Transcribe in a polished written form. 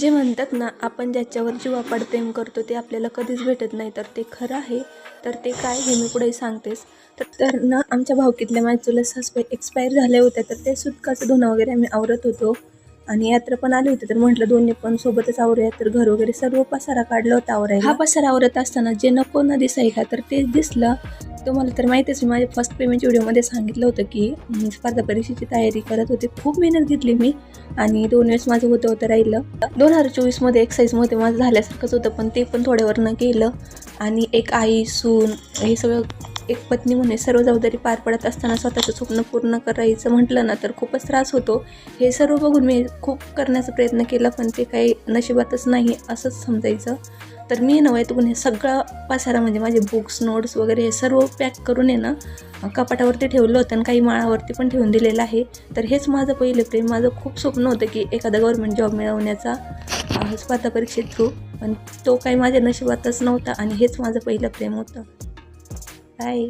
जे म्हणतात ना, आपण ज्याच्यावर जीवापाड प्रेम करतो ते आपल्याला कधीच भेटत नाही, तर ते खरं आहे. तर ते काय हे मी पुढे सांगतेच. तर ना आमच्या भावकीतल्या माझ्या चुलत सासूबाई एक्सपायर झाल्या होत्या, तर ते सुतकाचं धुणं वगैरे आम्ही आवरत होतो आणि यात्रा पण आली होती. तर म्हटलं दोन्ही पण सोबतच आवरूया. तर घर वगैरे सर्व पसारा काढला होता आवरायला. हा पसारा आवरत असताना जे नको न दिसायला तर तेच दिसलं. तुम्हाला तर माहितीच, मी माझ्या फर्स्ट पेमेंट व्हिडिओमध्ये सांगितलं होतं की स्पर्धा परीक्षेची तयारी करत होते. खूप मेहनत घेतली मी आणि 2 वेळेस माझं होतं राहिलं. 2024मध्ये एक्साईजमध्ये माझं झाल्यासारखंच होतं, पण ते पण थोड्यावरनं केलं. आणि एक आई, सून हे सगळं एक पत्नी म्हणून सर्व जबाबदारी पार पडत असताना स्वतःचं स्वप्न पूर्ण करायचं म्हटलं ना तर खूपच त्रास होतो. हे सर्व बघून मी खूप करण्याचा प्रयत्न केला, पण ते काही नशिबातच नाही असंच समजायचं. तर मी वैतागून हे सगळं पसारा म्हणजे माझे बुक्स, नोट्स वगैरे हे सर्व पॅक करून कपाटावरती ठेवलं होतं आणि काही माळावरती पण ठेवून दिलेलं आहे. तर हेच माझं पहिलं प्रेम. माझं खूप स्वप्न होतं की एखादा गव्हर्नमेंट जॉब मिळवण्याचा स्पर्धा परीक्षेत थ्रू, पण तो काही माझ्या नशिबातच नव्हता आणि हेच माझं पहिलं प्रेम होतं. बाय.